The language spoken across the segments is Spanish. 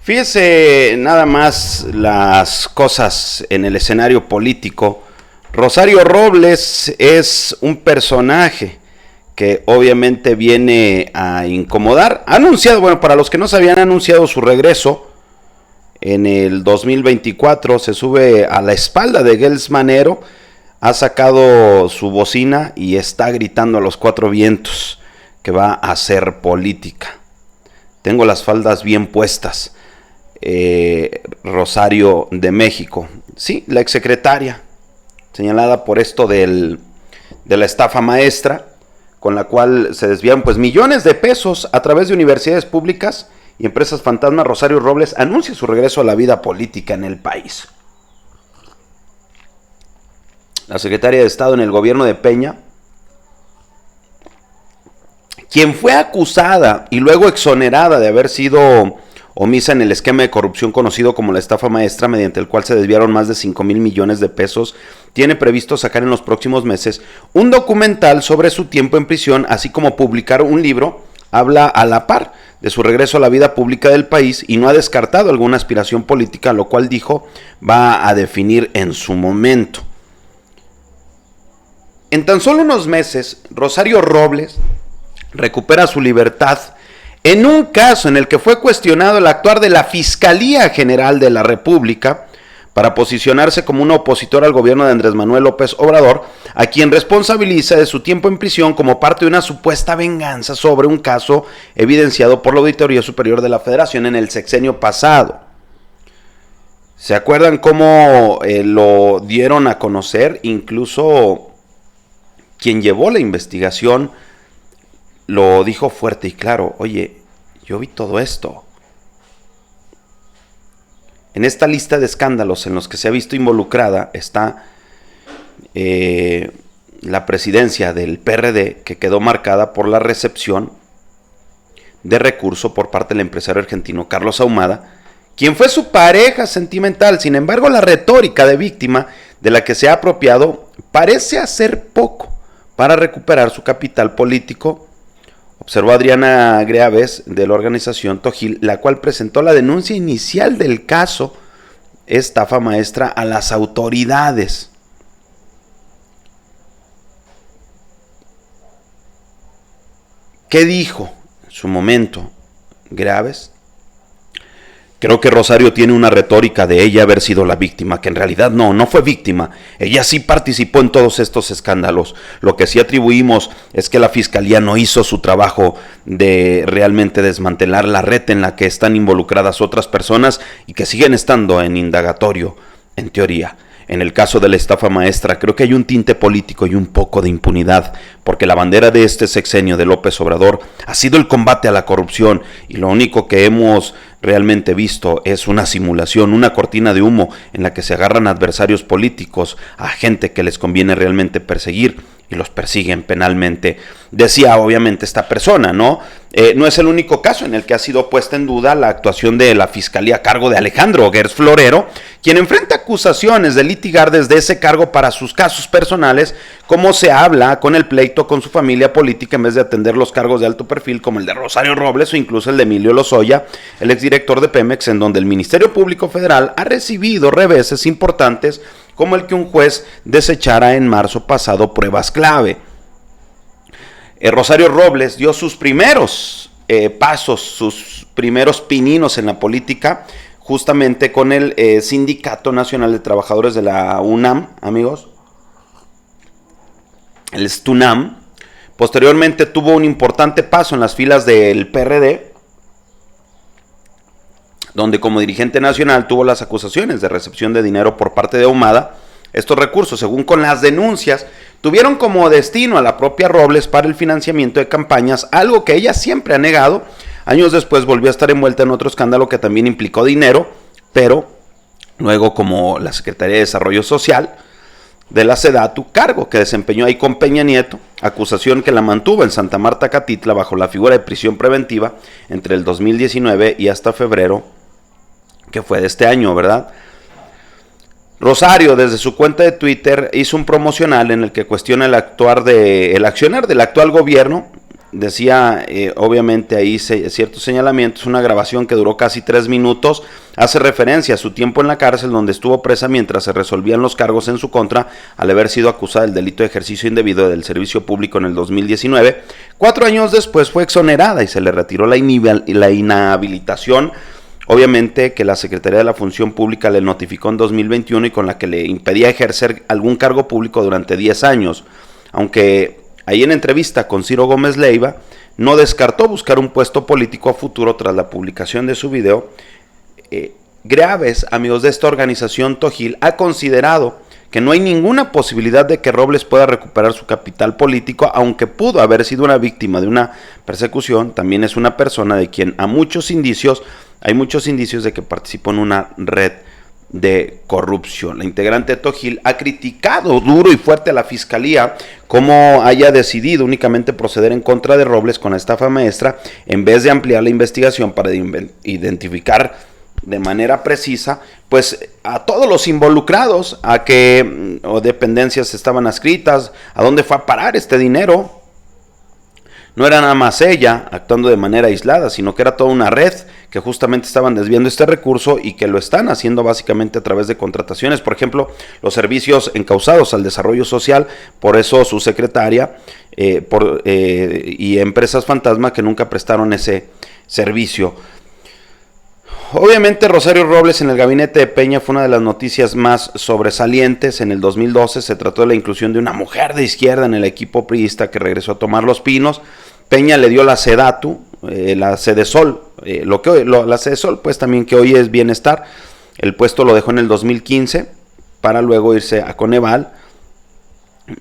Fíjese nada más las cosas en el escenario político. Rosario Robles es un personaje que obviamente viene a incomodar. Ha anunciado, bueno, para los que no sabían, ha anunciado su regreso en el 2024. Se sube a la espalda de Gels Manero, ha sacado su bocina y está gritando a los cuatro vientos que va a hacer política. Tengo las faldas bien puestas. Rosario de México, sí, la exsecretaria señalada por esto de la estafa maestra, con la cual se desviaron pues millones de pesos a través de universidades públicas y empresas fantasma. Rosario Robles anuncia su regreso a la vida política en el país. La secretaria de Estado en el gobierno de Peña, quien fue acusada y luego exonerada de haber sido omisa en el esquema de corrupción conocido como la estafa maestra, mediante el cual se desviaron más de 5,000 millones de pesos, tiene previsto sacar en los próximos meses un documental sobre su tiempo en prisión, así como publicar un libro. Habla a la par de su regreso a la vida pública del país y no ha descartado alguna aspiración política, lo cual dijo va a definir en su momento. En tan solo unos meses, Rosario Robles recupera su libertad en un caso en el que fue cuestionado el actuar de la Fiscalía General de la República para posicionarse como un opositor al gobierno de Andrés Manuel López Obrador, a quien responsabiliza de su tiempo en prisión como parte de una supuesta venganza sobre un caso evidenciado por la Auditoría Superior de la Federación en el sexenio pasado. ¿Se acuerdan cómo lo dieron a conocer? Incluso quien llevó la investigación lo dijo fuerte y claro: oye, yo vi todo esto. En esta lista de escándalos en los que se ha visto involucrada está la presidencia del PRD, que quedó marcada por la recepción de recurso por parte del empresario argentino Carlos Ahumada, quien fue su pareja sentimental. Sin embargo, la retórica de víctima de la que se ha apropiado parece hacer poco para recuperar su capital político, observó Adriana Greaves de la organización Tojil, la cual presentó la denuncia inicial del caso estafa maestra a las autoridades. ¿Qué dijo en su momento Greaves? Creo que Rosario tiene una retórica de ella haber sido la víctima, que en realidad no fue víctima. Ella sí participó en todos estos escándalos. Lo que sí atribuimos es que la Fiscalía no hizo su trabajo de realmente desmantelar la red en la que están involucradas otras personas y que siguen estando en indagatorio, en teoría. En el caso de la estafa maestra, creo que hay un tinte político y un poco de impunidad, porque la bandera de este sexenio de López Obrador ha sido el combate a la corrupción, y lo único que hemos realmente visto es una simulación, una cortina de humo en la que se agarran adversarios políticos a gente que les conviene realmente perseguir y los persiguen penalmente. Decía obviamente esta persona, ¿no? No es el único caso en el que ha sido puesta en duda la actuación de la Fiscalía a cargo de Alejandro Gers Florero, quien enfrenta acusaciones de litigar desde ese cargo para sus casos personales, como se habla con el pleito con su familia política en vez de atender los cargos de alto perfil como el de Rosario Robles o incluso el de Emilio Lozoya, el exdirector de Pemex, en donde el Ministerio Público Federal ha recibido reveses importantes como el que un juez desechara en marzo pasado pruebas clave. Rosario Robles dio sus primeros pasos, sus primeros pininos en la política, justamente con el Sindicato Nacional de Trabajadores de la UNAM, amigos, el STUNAM. Posteriormente tuvo un importante paso en las filas del PRD, donde como dirigente nacional tuvo las acusaciones de recepción de dinero por parte de Ahumada. Estos recursos, según con las denuncias, tuvieron como destino a la propia Robles para el financiamiento de campañas, algo que ella siempre ha negado. Años después volvió a estar envuelta en otro escándalo que también implicó dinero, pero luego como la Secretaría de Desarrollo Social de la SEDATU, cargo que desempeñó ahí con Peña Nieto, acusación que la mantuvo en Santa Marta, Catitla, bajo la figura de prisión preventiva entre el 2019 y hasta febrero, que fue de este año, ¿verdad? Rosario, desde su cuenta de Twitter, hizo un promocional en el que cuestiona el accionar del actual gobierno decía, obviamente ahí ciertos señalamientos, una grabación que duró casi 3 minutos, hace referencia a su tiempo en la cárcel donde estuvo presa mientras se resolvían los cargos en su contra al haber sido acusada del delito de ejercicio indebido del servicio público en el 2019. 4 años después fue exonerada y se le retiró la inhabilitación, obviamente que la Secretaría de la Función Pública le notificó en 2021 y con la que le impedía ejercer algún cargo público durante 10 años, aunque ahí en entrevista con Ciro Gómez Leiva no descartó buscar un puesto político a futuro tras la publicación de su video. Graves, amigos de esta organización Tojil, ha considerado que no hay ninguna posibilidad de que Robles pueda recuperar su capital político, aunque pudo haber sido una víctima de una persecución. También es una persona de quien hay muchos indicios de que participó en una red de corrupción. La integrante de Tojil ha criticado duro y fuerte a la fiscalía como haya decidido únicamente proceder en contra de Robles con la estafa maestra en vez de ampliar la investigación para identificar de manera precisa pues a todos los involucrados, a qué dependencias estaban adscritas, a dónde fue a parar este dinero. No era nada más ella actuando de manera aislada, sino que era toda una red que justamente estaban desviando este recurso y que lo están haciendo básicamente a través de contrataciones. Por ejemplo, los servicios encausados al desarrollo social, por eso su secretaria y empresas fantasma que nunca prestaron ese servicio. Obviamente Rosario Robles en el gabinete de Peña fue una de las noticias más sobresalientes. En el 2012 se trató de la inclusión de una mujer de izquierda en el equipo priista que regresó a tomar los pinos. Peña le dio la Sedatu, la Sedesol, la Sedesol pues también que hoy es Bienestar. El puesto lo dejó en el 2015 para luego irse a Coneval,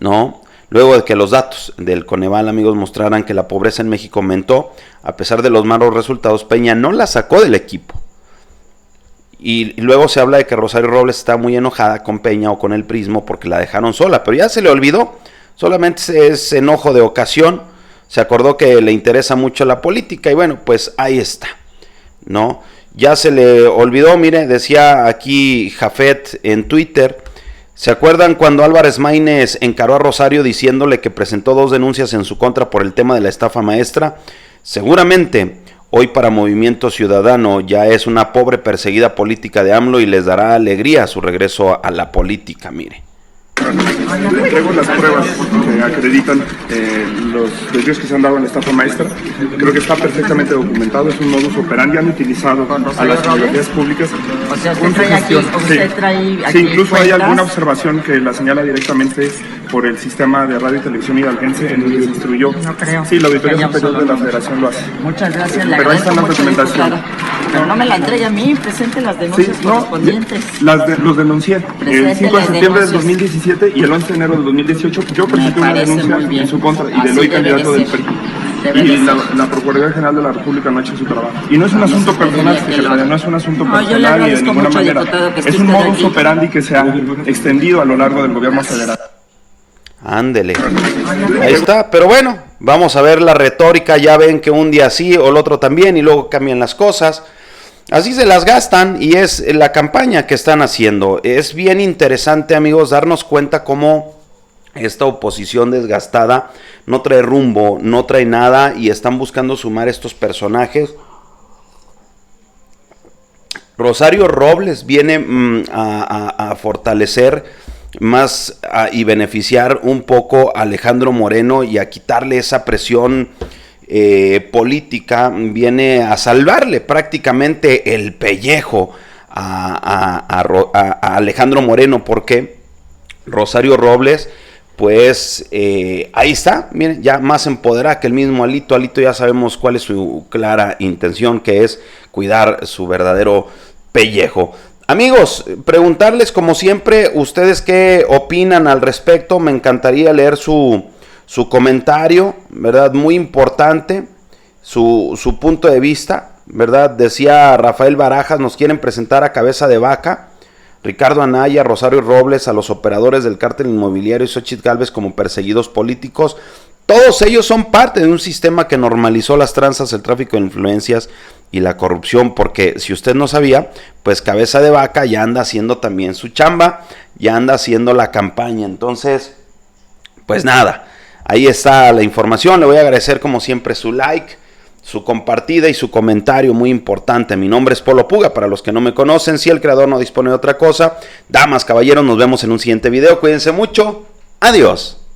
¿no? Luego de que los datos del Coneval, amigos, mostraran que la pobreza en México aumentó, a pesar de los malos resultados, Peña no la sacó del equipo. Y luego se habla de que Rosario Robles está muy enojada con Peña o con el Prismo porque la dejaron sola, pero ya se le olvidó, solamente es enojo de ocasión, se acordó que le interesa mucho la política y bueno, pues ahí está, ¿no? Ya se le olvidó, mire, decía aquí Jafet en Twitter, ¿se acuerdan cuando Álvarez Maínez encaró a Rosario diciéndole que presentó 2 denuncias en su contra por el tema de la estafa maestra? Seguramente hoy para Movimiento Ciudadano ya es una pobre perseguida política de AMLO y les dará alegría su regreso a la política, mire. Le traigo las pruebas que acreditan los desvíos que se han dado en la estafa maestra. Creo que está perfectamente documentado, es un modus operandi, han utilizado a las universidades públicas. O sea, usted trae aquí, usted trae aquí. Sí, incluso hay alguna observación que la señala directamente por el sistema de radio y televisión hidalguense en donde se instruyó. No creo. Sí, la Auditoría Superior de la Federación lo hace. Muchas gracias, le pero ahí está la mucho, documentación. Pero no me la entregue a mí, presente las denuncias correspondientes. Los denuncié el 5 de septiembre del 2017 y el 11 de enero del 2018. Yo presenté una denuncia en su contra y le doy candidato del PRI. Y la Procuraduría General de la República no ha hecho su trabajo. Y no es un asunto personal, secretaria, no es un asunto personal ni de ninguna manera. Es un modus operandi que se ha extendido a lo largo del gobierno federal. Ándele, ahí está, pero bueno, vamos a ver la retórica, ya ven que un día sí o el otro también y luego cambian las cosas, así se las gastan y es la campaña que están haciendo. Es bien interesante, amigos, darnos cuenta cómo esta oposición desgastada no trae rumbo, no trae nada y están buscando sumar estos personajes. Rosario Robles viene a fortalecer más y beneficiar un poco a Alejandro Moreno y a quitarle esa presión política, viene a salvarle prácticamente el pellejo a Alejandro Moreno, porque Rosario Robles pues ahí está, miren, ya más empoderada que el mismo Alito. Alito ya sabemos cuál es su clara intención, que es cuidar su verdadero pellejo. Amigos, preguntarles como siempre, ustedes qué opinan al respecto. Me encantaría leer su comentario, ¿verdad? Muy importante, su punto de vista, ¿verdad? Decía Rafael Barajas, nos quieren presentar a Cabeza de Vaca, Ricardo Anaya, Rosario Robles, a los operadores del cártel inmobiliario y Xóchitl Gálvez como perseguidos políticos. Todos ellos son parte de un sistema que normalizó las tranzas, el tráfico de influencias y la corrupción, porque si usted no sabía, pues Cabeza de Vaca ya anda haciendo también su chamba, ya anda haciendo la campaña. Entonces, pues nada, Ahí está la información. Le voy a agradecer como siempre su like, su compartida y su comentario muy importante. Mi nombre es Polo Puga, para los que no me conocen. Si el creador no dispone de otra cosa, damas, caballeros, nos vemos en un siguiente video. Cuídense mucho. Adiós.